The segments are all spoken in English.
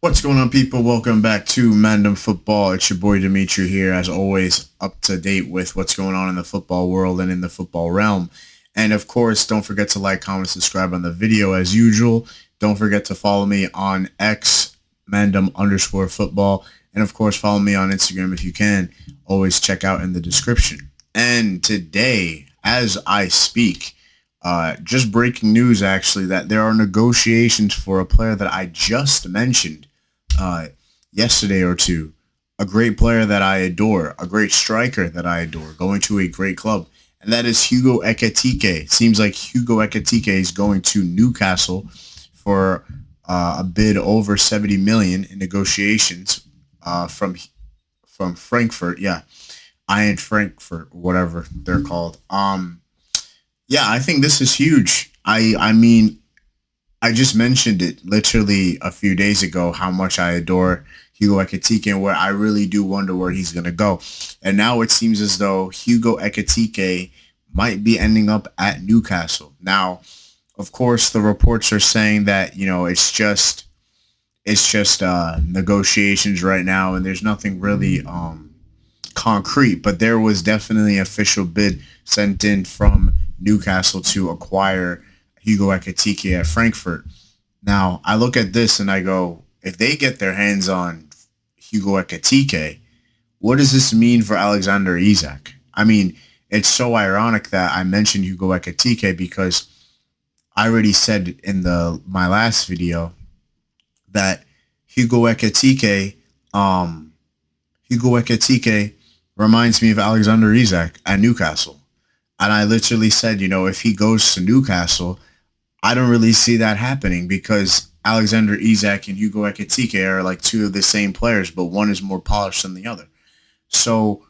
What's going on, people? Welcome back to Mandem Football. It's your boy Demeachnyc here, as always, up to date with what's going on in the football world and in the football realm. And of course, don't forget to like, comment, subscribe on the video as usual. Don't forget to follow me on X, Mandem_football. And of course, follow me on Instagram if you can. Always check out in the description. And today, as I speak, just breaking news, actually, that there are negotiations for a player that I just mentioned yesterday or two. A great player that I adore, a great striker that I adore, going to a great club, and that is Hugo Ekitike. It seems like Hugo Ekitike is going to Newcastle for a bid over 70 million in negotiations from Frankfurt. Yeah, Iron Frankfurt, whatever they're called. Yeah, I think this is huge. I mean, I just mentioned it literally a few days ago how much I adore Hugo Ekitike and where I really do wonder where he's going to go. And now it seems as though Hugo Ekitike might be ending up at Newcastle. Now, of course, the reports are saying that, it's just negotiations right now and there's nothing really concrete, but there was definitely an official bid sent in from Newcastle to acquire Hugo Ekitike at Frankfurt. Now, I look at this and I go, if they get their hands on Hugo Ekitike, what does this mean for Alexander Isak? I mean, it's so ironic that I mentioned Hugo Ekitike because I already said in my last video that Hugo Ekitike reminds me of Alexander Isak at Newcastle. And I literally said, if he goes to Newcastle, I don't really see that happening because Alexander Isak and Hugo Ekitike are like two of the same players, but one is more polished than the other. So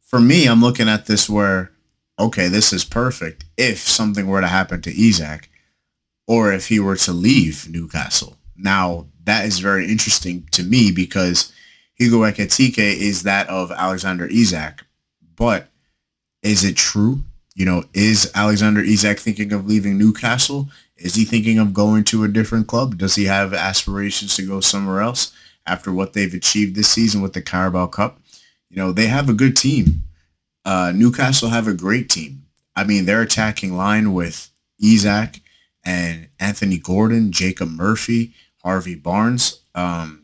for me, I'm looking at this where, okay, this is perfect if something were to happen to Isak or if he were to leave Newcastle. Now, that is very interesting to me because Hugo Ekitike is that of Alexander Isak. But is it true? Is Alexander Isak thinking of leaving Newcastle? Is he thinking of going to a different club? Does he have aspirations to go somewhere else after what they've achieved this season with the Carabao Cup? They have a good team. Newcastle have a great team. I mean, their attacking line with Isak and Anthony Gordon, Jacob Murphy, Harvey Barnes. Well,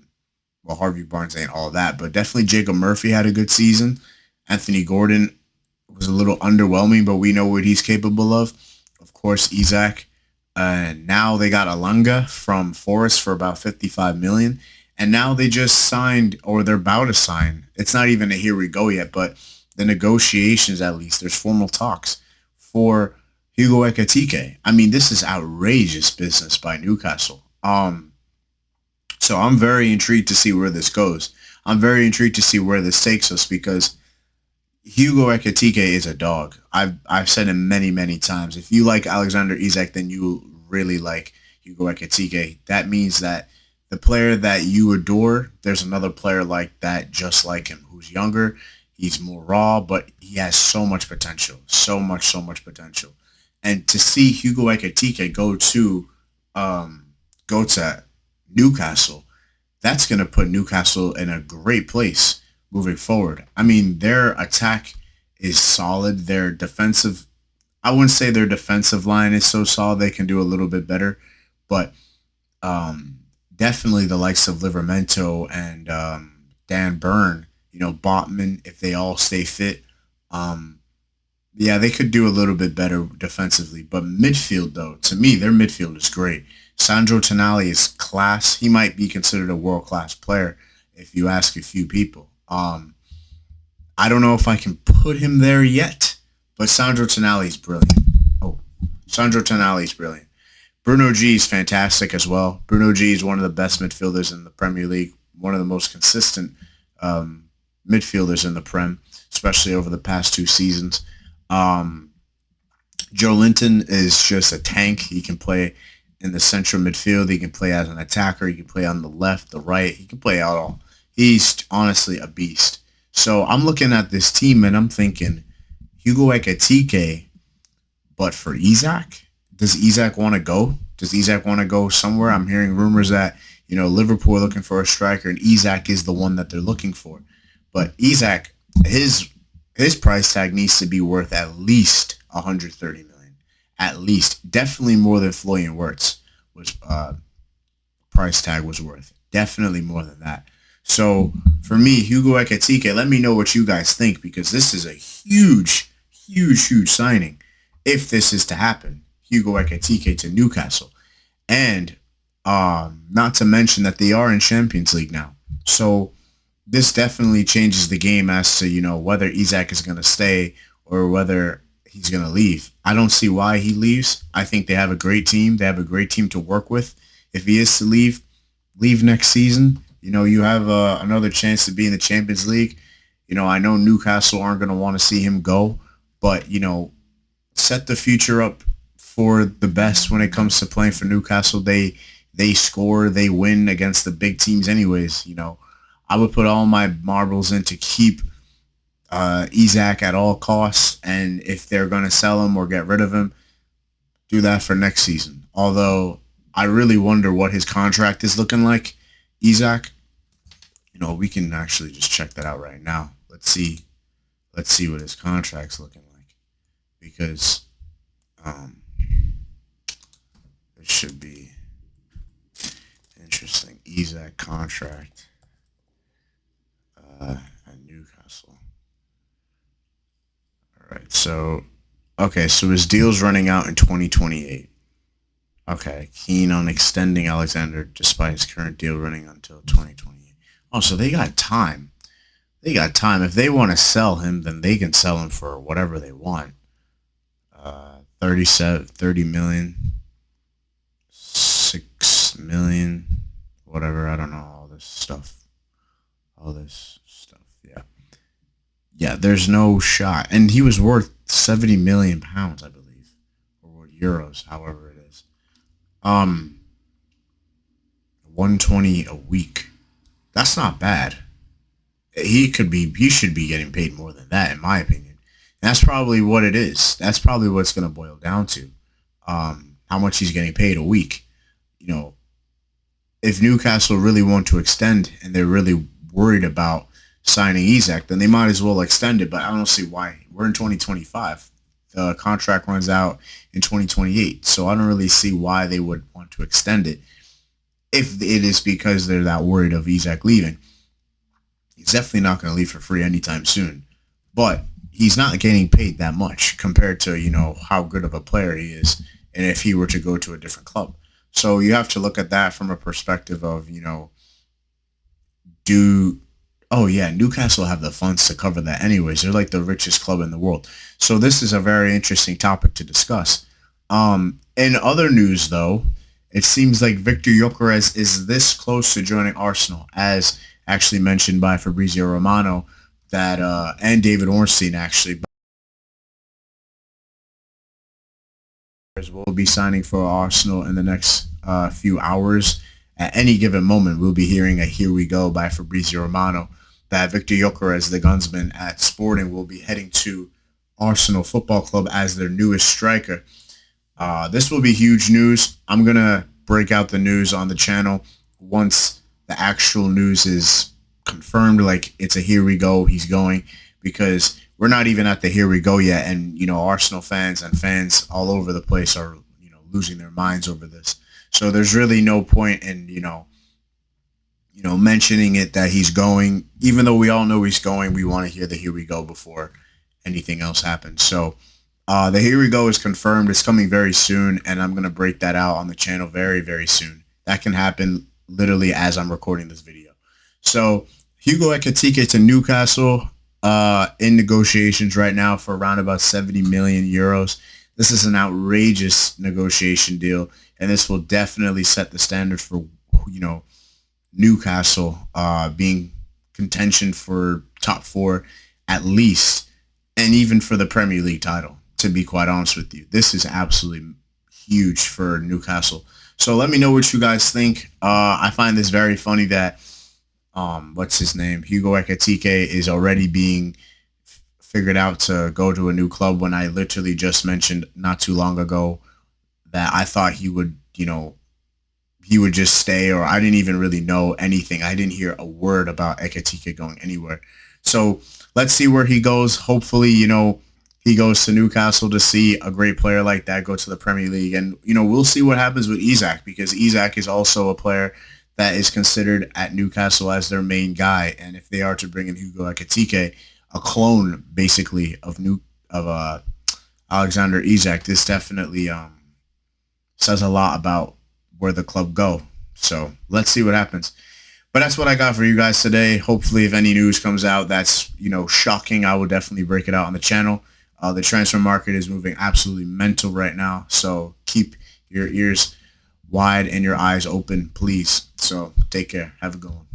Harvey Barnes ain't all that, but definitely Jacob Murphy had a good season. Anthony Gordon was a little underwhelming, but we know what he's capable of. Of course, Isak. Now they got Alanga from Forest for about 55 million. And now they just signed, or they're about to sign. It's not even a here we go yet, but the negotiations, at least, there's formal talks for Hugo Ekitike. I mean, this is outrageous business by Newcastle. So I'm very intrigued to see where this goes. I'm very intrigued to see where this takes us because Hugo Ekitike is a dog. I've said it many, many times. If you like Alexander Isak, then you really like Hugo Ekitike. That means that the player that you adore, there's another player like that just like him who's younger. He's more raw, but he has so much potential. So much potential. And to see Hugo Ekitike go to Newcastle, that's going to put Newcastle in a great place moving forward. I mean, their attack is solid. Their defensive, I wouldn't say their defensive line is so solid. They can do a little bit better, but definitely the likes of Livramento and Dan Burn, Botman, if they all stay fit, yeah, they could do a little bit better defensively. But midfield, though, to me, their midfield is great. Sandro Tonali is class. He might be considered a world-class player if you ask a few people. I don't know if I can put him there yet, but Sandro Tonali is brilliant. Oh, Sandro Tonali is brilliant. Bruno G is fantastic as well. Bruno G is one of the best midfielders in the Premier League, one of the most consistent midfielders in the Prem, especially over the past two seasons. Joe Linton is just a tank. He can play in the central midfield. He can play as an attacker. He can play on the left, the right. He can play out all. He's honestly a beast. So I'm looking at this team and I'm thinking, Hugo Ekitike, but for Isak? Does Isak want to go? Does Isak want to go somewhere? I'm hearing rumors that Liverpool are looking for a striker, and Isak is the one that they're looking for. But Isak, his his price tag needs to be worth at least 130 million, at least, definitely more than Florian Wirtz was price tag was worth, definitely more than that. So for me, Hugo Ekitike, let me know what you guys think because this is a huge, huge, huge signing. If this is to happen, Hugo Ekitike to Newcastle. And not to mention that they are in Champions League now. So this definitely changes the game as to, whether Isak is going to stay or whether he's going to leave. I don't see why he leaves. I think they have a great team. They have a great team to work with. If he is to leave next season, you have another chance to be in the Champions League. I know Newcastle aren't going to want to see him go, but, set the future up for the best when it comes to playing for Newcastle. They score, they win against the big teams anyways. I would put all my marbles in to keep Isak at all costs, and if they're going to sell him or get rid of him, do that for next season. Although I really wonder what his contract is looking like, Isak. We can actually just check that out right now. Let's see what his contract's looking like because it should be interesting. Isak contract at Newcastle. All right, so his deal's running out in 2028. Okay, keen on extending Alexander despite his current deal running until 2028. Oh, so they got time. They got time. If they want to sell him, then they can sell him for whatever they want. 30 million, 6 million, whatever. I don't know all this stuff. Yeah. Yeah, there's no shot. And he was worth 70 million pounds, I believe, or euros, however it is. 120 a week. That's not bad. He should be getting paid more than that, in my opinion. And that's probably what it is. That's probably what it's going to boil down to. How much he's getting paid a week. If Newcastle really want to extend and they're really worried about signing Isak, then they might as well extend it. But I don't see why. We're in 2025. The contract runs out in 2028. So I don't really see why they would want to extend it if it is because they're that worried of Isak leaving. He's definitely not going to leave for free anytime soon. But he's not getting paid that much compared to, how good of a player he is and if he were to go to a different club. So you have to look at that from a perspective of, Newcastle have the funds to cover that anyways. They're like the richest club in the world. So this is a very interesting topic to discuss. In other news, though, it seems like Viktor Gyökeres is this close to joining Arsenal, as actually mentioned by Fabrizio Romano, that and David Ornstein actually will be signing for Arsenal in the next few hours. At any given moment, we'll be hearing a "Here we go" by Fabrizio Romano that Viktor Gyökeres, the gunsman at Sporting, will be heading to Arsenal Football Club as their newest striker. This will be huge news. I'm gonna break out the news on the channel once the actual news is confirmed. Like it's a "Here we go," he's going, because we're not even at the "Here we go" yet, and Arsenal fans and fans all over the place are losing their minds over this. So there's really no point in mentioning it that he's going, even though we all know he's going. We want to hear the "Here we go" before anything else happens. So the "Here we go" is confirmed. It's coming very soon, and I'm gonna break that out on the channel very, very soon. That can happen literally as I'm recording this video. So Hugo Ekitike to Newcastle in negotiations right now for around about 70 million euros. This is an outrageous negotiation deal, and this will definitely set the standard for Newcastle being contention for top four at least, and even for the Premier League title. To be quite honest with you, this is absolutely huge for Newcastle. So let me know what you guys think. I find this very funny that what's his name, Hugo Ekitike, is already being figured out to go to a new club when I literally just mentioned not too long ago that I thought he would he would just stay, or I didn't even really know anything. I didn't hear a word about Ekitike going anywhere. So let's see where he goes. Hopefully, he goes to Newcastle to see a great player like that go to the Premier League. And, we'll see what happens with Isak, because Isak is also a player that is considered at Newcastle as their main guy. And if they are to bring in Hugo Ekitike, a clone basically of Alexander Isak, this definitely says a lot about where the club go. So let's see what happens. But that's what I got for you guys today. Hopefully, if any news comes out that's shocking, I will definitely break it out on the channel. The transfer market is moving absolutely mental right now, so keep your ears wide and your eyes open, please. So take care. Have a good one.